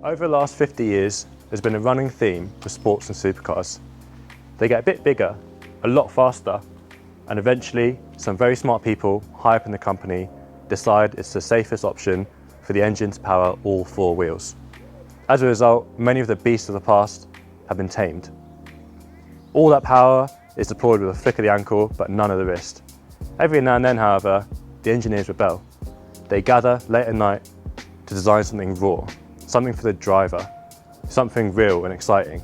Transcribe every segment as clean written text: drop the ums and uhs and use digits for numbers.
Over the last 50 years, there's been a running theme for sports and supercars. They get a bit bigger, a lot faster, and eventually some very smart people high up in the company decide it's the safest option for the engine to power all four wheels. As a result, many of the beasts of the past have been tamed. All that power is deployed with a flick of the ankle, but none of the wrist. Every now and then, however, the engineers rebel. They gather late at night to design something raw, something for the driver, something real and exciting.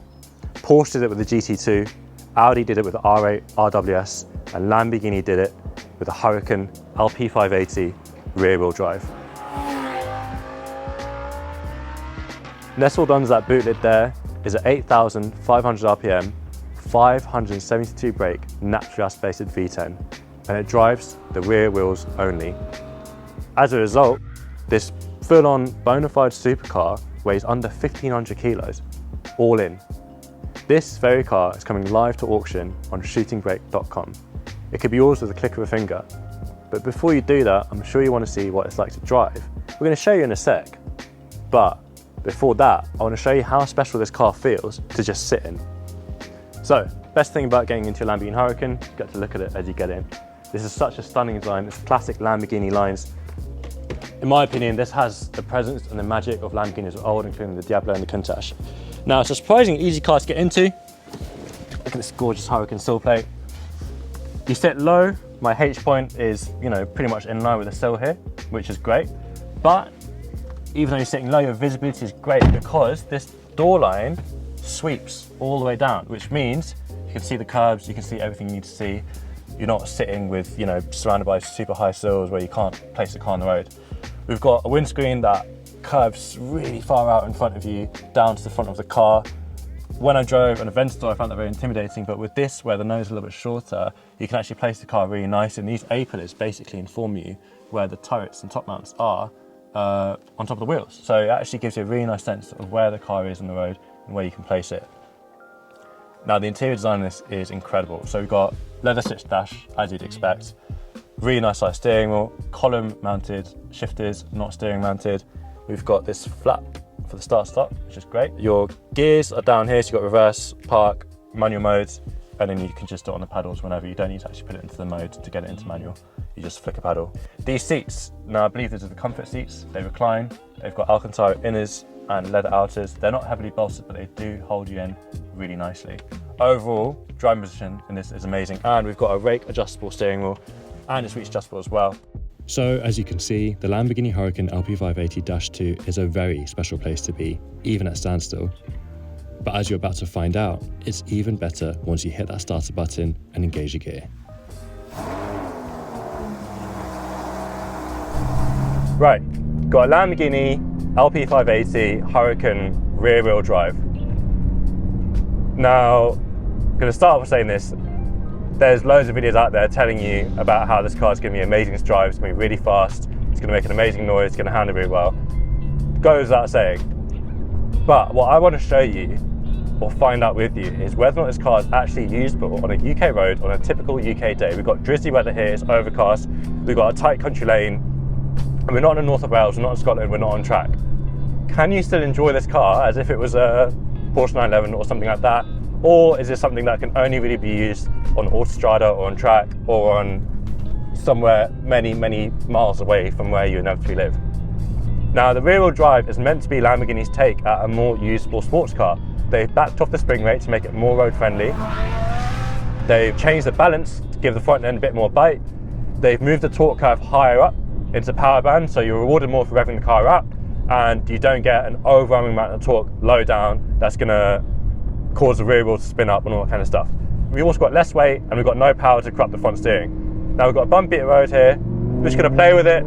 Porsche did it with the GT2, Audi did it with the R8 RWS, and Lamborghini did it with the Huracan LP580 rear-wheel drive. Nestled under that bootlet there is an 8,500 RPM, 572 brake, naturally aspirated V10, and it drives the rear wheels only. As a result, this full-on bona fide supercar weighs under 1,500 kilos, all in. This very car is coming live to auction on shootingbrake.com. It could be yours with a click of a finger. But before you do that, I'm sure you want to see what it's like to drive. We're going to show you in a sec. But before that, I want to show you how special this car feels to just sit in. So, best thing about getting into a Lamborghini Huracan, you get to look at it as you get in. This is such a stunning design. It's classic Lamborghini lines. In my opinion, this has the presence and the magic of Lamborghinis of old, including the Diablo and the Countach. Now, it's a surprisingly easy car to get into. Look at this gorgeous Huracan sill plate. You sit low, my H point is, pretty much in line with the sill here, which is great. But even though you're sitting low, your visibility is great because this door line sweeps all the way down, which means you can see the curbs, you can see everything you need to see. You're not sitting with, surrounded by super high sills where you can't place the car on the road. We've got a windscreen that curves really far out in front of you, down to the front of the car. When I drove an Aventador, I found that very intimidating, but with this, where the nose is a little bit shorter, you can actually place the car really nice, and these A-pillars basically inform you where the turrets and top mounts are on top of the wheels. So it actually gives you a really nice sense of where the car is on the road and where you can place it. Now, the interior design on this is incredible. So we've got leather stitched dash, as you'd expect. Really nice size steering wheel, column mounted shifters, not steering mounted. We've got this flap for the start-stop, which is great. Your gears are down here, so you've got reverse, park, manual modes, and then you can just do it on the paddles whenever. You don't need to actually put it into the mode to get it into manual. You just flick a paddle. These seats, now I believe these are the comfort seats. They recline, they've got Alcantara inners and leather outers. They're not heavily bolstered, but they do hold you in really nicely. Overall, driving position in this is amazing. And we've got a rake adjustable steering wheel, and it's reach adjustable as well. So as you can see, the Lamborghini Huracan LP580-2 is a very special place to be, even at standstill. But as you're about to find out, it's even better once you hit that starter button and engage your gear. Right, got a Lamborghini LP580 Huracan rear wheel drive. Now, I'm gonna start off saying this. There's loads of videos out there telling you about how this car is going to be amazing to drive, it's going to be really fast, it's going to make an amazing noise, it's going to handle really well. Goes without saying. But what I want to show you, or find out with you, is whether or not this car is actually usable on a UK road on a typical UK day. We've got drizzly weather here, it's overcast, we've got a tight country lane, and we're not in the north of Wales, we're not in Scotland, we're not on track. Can you still enjoy this car as if it was a Porsche 911 or something like that? Or is this something that can only really be used on autostrada or on track or on somewhere many, many miles away from where you inevitably live? Now, the rear-wheel drive is meant to be Lamborghini's take at a more usable sports car. They've backed off the spring rate to make it more road-friendly. They've changed the balance to give the front end a bit more bite. They've moved the torque curve higher up into power band, so you're rewarded more for revving the car up, and you don't get an overwhelming amount of torque low down that's going to cause the rear wheel to spin up and all that kind of stuff. We've also got less weight and we've got no power to corrupt the front steering. Now we've got a bumpy road here, we're just going to play with it,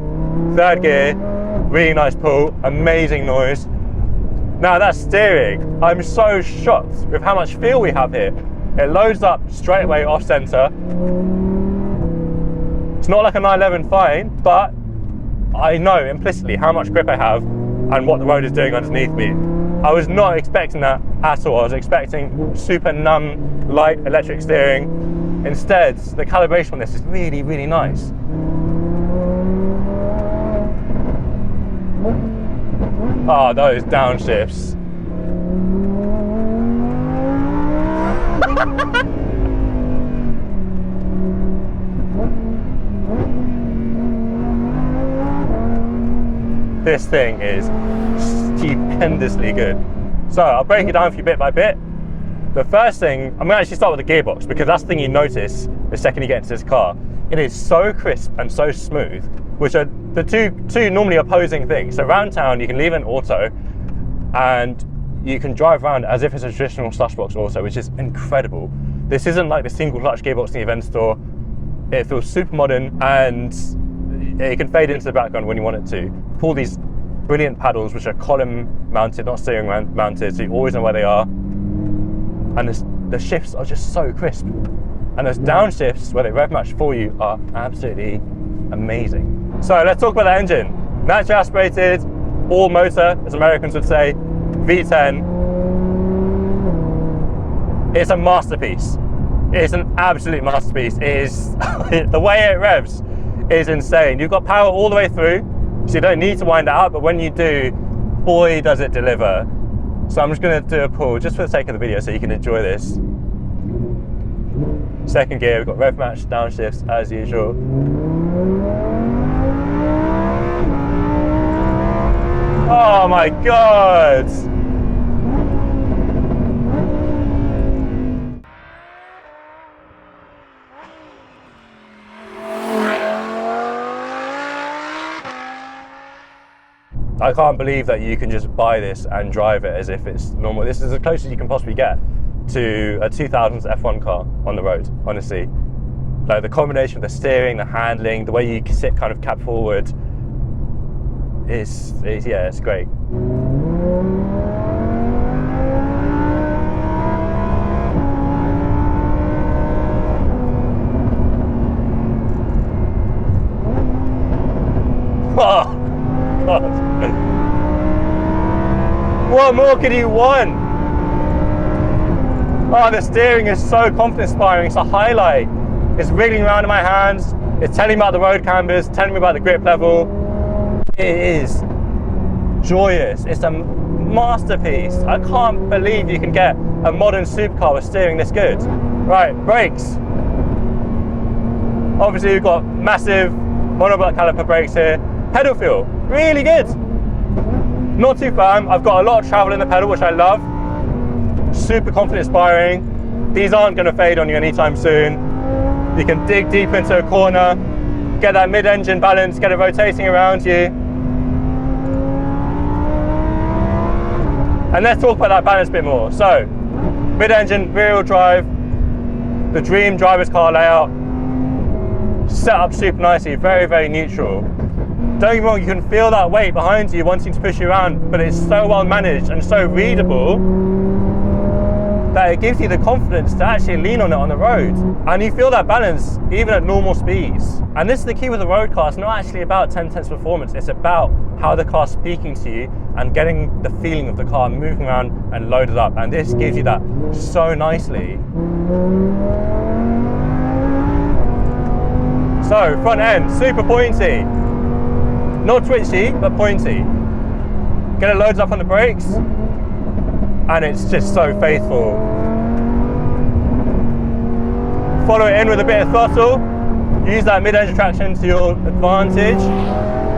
third gear, really nice pull, amazing noise. Now that steering, I'm so shocked with how much feel we have here. It loads up straight away off centre. It's not like a 911 fine, but I know implicitly how much grip I have and what the road is doing underneath me. I was not expecting that at all. I was expecting super numb, light electric steering. Instead, the calibration on this is really, really nice. Oh, those downshifts. This thing is stupendously good. So I'll break it down for you bit by bit. The first thing, I'm gonna actually start with the gearbox because that's the thing you notice the second you get into this car. It is so crisp and so smooth, which are the two normally opposing things. So around town, you can leave an auto and you can drive around as if it's a traditional slush box auto, which is incredible. This isn't like the single clutch gearbox in the event store. It feels super modern and it can fade into the background when you want it to. Pull these brilliant paddles, which are column mounted, not steering mounted, so you always know where they are. And the shifts are just so crisp. And those downshifts, where they rev match for you, are absolutely amazing. So let's talk about the engine. Naturally aspirated, all motor, as Americans would say, V10. It's a masterpiece. It's an absolute masterpiece. It is, the way it revs is insane. You've got power all the way through, so you don't need to wind it out, but when you do, boy does it deliver. So I'm just going to do a pull just for the sake of the video so you can enjoy this. Second gear, we've got rev match, downshifts as usual. Oh my god! I can't believe that you can just buy this and drive it as if it's normal. This is as close as you can possibly get to a 2000s F1 car on the road, honestly. Like the combination of the steering, the handling, the way you sit kind of cap forward, is yeah, it's great. Oh, God. What more could you want? Oh, the steering is so confidence inspiring. It's a highlight. It's wriggling around in my hands. It's telling me about the road cambers, telling me about the grip level. It is joyous. It's a masterpiece. I can't believe you can get a modern supercar with steering this good. Right, brakes. Obviously, we've got massive monoblock caliper brakes here. Pedal feel, really good. Not too firm. I've got a lot of travel in the pedal, which I love. Super confidence inspiring. These aren't going to fade on you anytime soon. You can dig deep into a corner, get that mid-engine balance, get it rotating around you. And let's talk about that balance a bit more. So, mid-engine, rear-wheel drive, the dream driver's car layout, set up super nicely, very, very neutral. Don't get me wrong, you can feel that weight behind you wanting to push you around, but it's so well managed and so readable that it gives you the confidence to actually lean on it on the road. And you feel that balance even at normal speeds. And this is the key with the road car. It's not actually about 10/10 performance. It's about how the car's speaking to you and getting the feeling of the car moving around and loaded up. And this gives you that so nicely. So, front end, super pointy. Not twitchy, but pointy. Get it loaded up on the brakes, and it's just so faithful. Follow it in with a bit of throttle. Use that mid-engine traction to your advantage.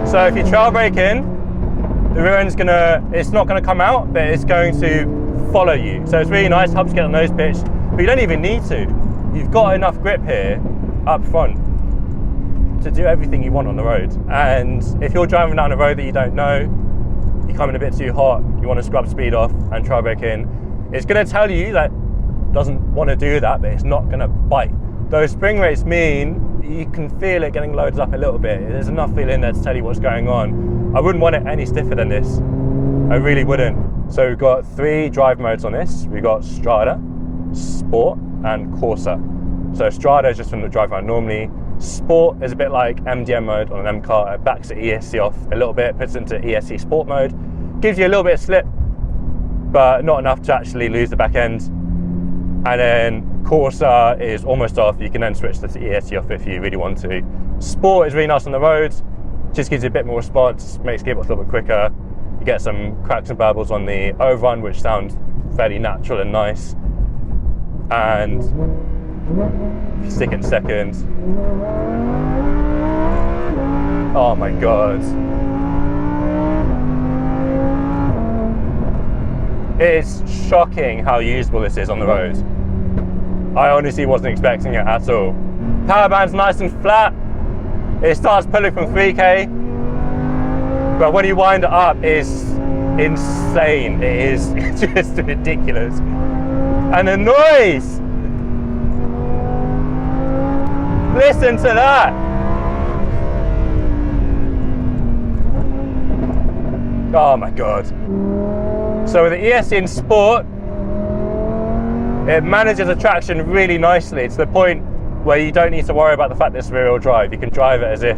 So if you trail brake in, the rear end's it's not gonna come out, but it's going to follow you. So it's really nice, helps get the nose pitch, but you don't even need to. You've got enough grip here up front to do everything you want on the road. And if you're driving down a road that you don't know, you're coming a bit too hot, you want to scrub speed off and trail brake in, it's going to tell you that it doesn't want to do that, but it's not going to bite. Those spring rates mean you can feel it getting loaded up a little bit. There's enough feel in there to tell you what's going on. I wouldn't want it any stiffer than this. I really wouldn't. So we've got 3 drive modes on this. We've got Strada, Sport, and Corsa. So Strada is just from the drive around normally. Sport is a bit like MDM mode on an M car. It backs the ESC off a little bit, puts it into ESC Sport mode. Gives you a little bit of slip, but not enough to actually lose the back end. And then Corsa is almost off. You can then switch to the ESC off if you really want to. Sport is really nice on the road. Just gives you a bit more response, makes gearbox a little bit quicker. You get some cracks and burbles on the overrun, which sound fairly natural and nice. And if you stick it in second, oh my god. It's shocking how usable this is on the road. I honestly wasn't expecting it at all. Power band's nice and flat. It starts pulling from 3K, but when you wind it up, it's insane. It is just ridiculous. And the noise! Listen to that! Oh my god. So with the ESC in Sport, it manages the traction really nicely to the point where you don't need to worry about the fact that it's rear-wheel drive. You can drive it as if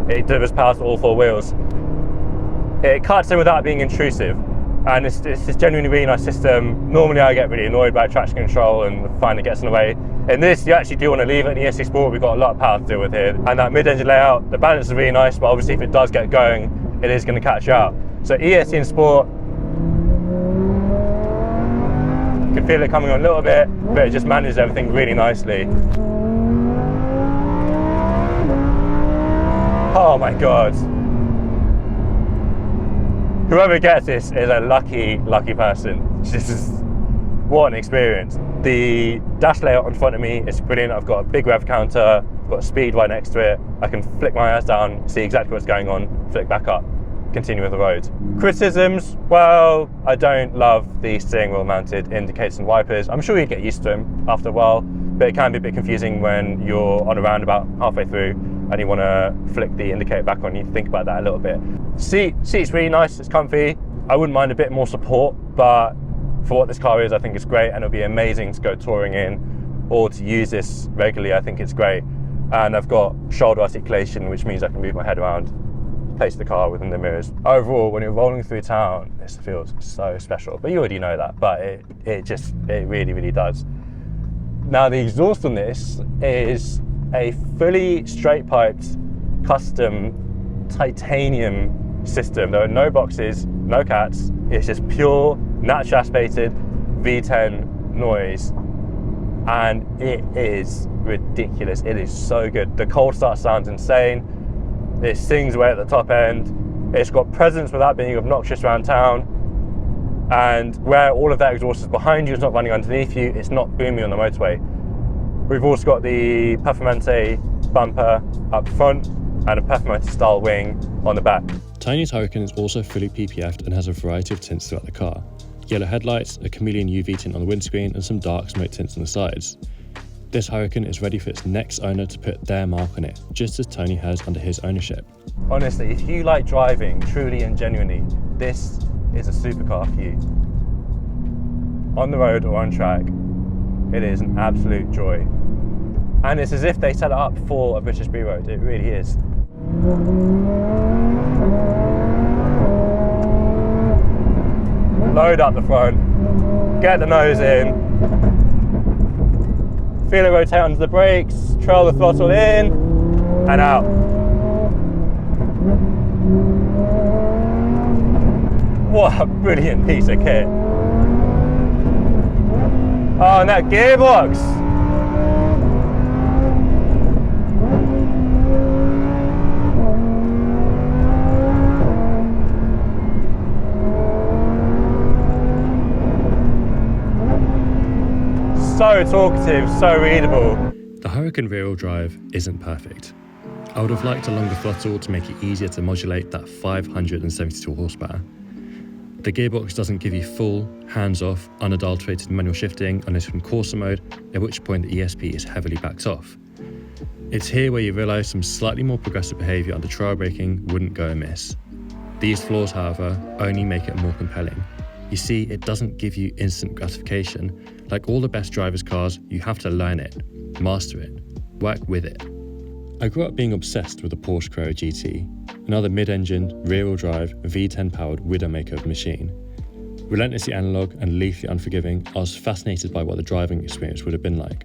it delivers power to all four wheels. It cuts in without being intrusive, and it's just genuinely really nice system. Normally I get really annoyed by traction control and find it gets in the way. In this, you actually do want to leave it. In the ESC Sport, we've got a lot of power to deal with here. And that mid-engine layout, the balance is really nice, but obviously if it does get going, it is going to catch you out. So ESC in Sport, you can feel it coming on a little bit, but it just manages everything really nicely. Oh my god. Whoever gets this is a lucky person. This is, what an experience. The dash layout in front of me is brilliant. I've got a big rev counter, I've got speed right next to it. I can flick my eyes down, see exactly what's going on, flick back up, continue with the road. Criticisms, well, I don't love the steering wheel mounted indicators and wipers. I'm sure you get used to them after a while, but it can be a bit confusing when you're on a roundabout halfway through and you want to flick the indicator back on. You think about that a little bit. Seat's really nice, it's comfy. I wouldn't mind a bit more support, but for what this car is, I think it's great, and it'll be amazing to go touring in or to use this regularly. I think it's great. And I've got shoulder articulation, which means I can move my head around, place the car within the mirrors. Overall, when you're rolling through town, this feels so special. But you already know that, but it really, really does. Now the exhaust on this is a fully straight piped, custom titanium system. There are no boxes, no cats. It's just pure, naturally aspirated V10 noise. And it is ridiculous. It is so good. The cold start sounds insane. It sings away at the top end. It's got presence without being obnoxious around town. And where all of that exhaust is behind you, it's not running underneath you, it's not booming on the motorway. We've also got the Performante bumper up front and a Performante style wing on the back. Tiny's Huracan is also fully PPF'd and has a variety of tints throughout the car. Yellow headlights, a chameleon UV tint on the windscreen, and some dark smoke tints on the sides. This Huracan is ready for its next owner to put their mark on it, just as Tony has under his ownership. Honestly, if you like driving truly and genuinely, this is a supercar for you. On the road or on track, it is an absolute joy. And it's as if they set it up for a British B road, it really is. Load up the front, get the nose in, feel it rotate under the brakes, trail the throttle in and out. What a brilliant piece of kit. Oh, and that gearbox. So talkative, so readable. The Huracan rear-wheel drive isn't perfect. I would have liked a longer throttle to make it easier to modulate that 572 horsepower. The gearbox doesn't give you full, hands-off, unadulterated manual shifting unless you're in Corsa mode, at which point the ESP is heavily backed off. It's here where you realise some slightly more progressive behaviour under trial braking wouldn't go amiss. These flaws, however, only make it more compelling. You see, it doesn't give you instant gratification. Like all the best drivers' cars, you have to learn it, master it, work with it. I grew up being obsessed with the Porsche Carrera GT, another mid-engine, rear-wheel drive, V10-powered widowmaker of a machine. Relentlessly analog and lethally unforgiving, I was fascinated by what the driving experience would have been like.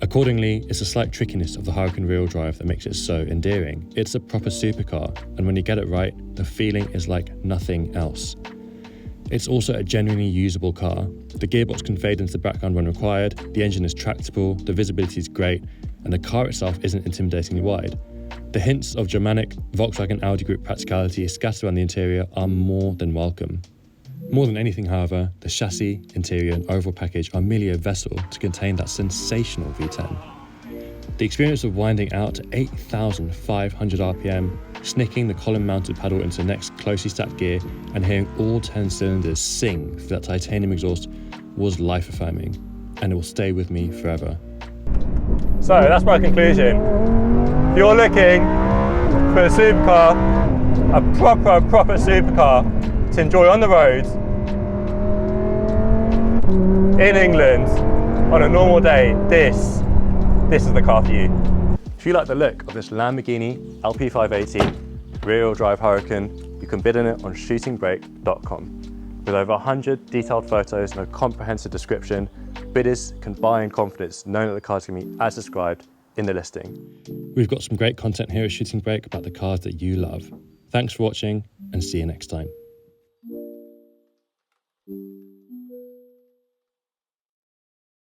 Accordingly, it's a slight trickiness of the Huracan rear-wheel drive that makes it so endearing. It's a proper supercar, and when you get it right, the feeling is like nothing else. It's also a genuinely usable car. The gearbox can fade into the background when required, the engine is tractable, the visibility is great, and the car itself isn't intimidatingly wide. The hints of Germanic Volkswagen Audi Group practicality scattered around the interior are more than welcome. More than anything, however, the chassis, interior and overall package are merely a vessel to contain that sensational V10. The experience of winding out to 8,500 RPM, snicking the column-mounted pedal into the next closely stacked gear and hearing all 10 cylinders sing through that titanium exhaust was life-affirming, and it will stay with me forever. So that's my conclusion. If you're looking for a supercar, a proper supercar to enjoy on the road in England on a normal day, this is the car for you. If you like the look of this Lamborghini LP580 rear-wheel drive Huracan, you can bid on it on shootingbrake.com. With over 100 detailed photos and a comprehensive description, bidders can buy in confidence knowing that the car's going to be as described in the listing. We've got some great content here at Shooting Brake about the cars that you love. Thanks for watching, and see you next time.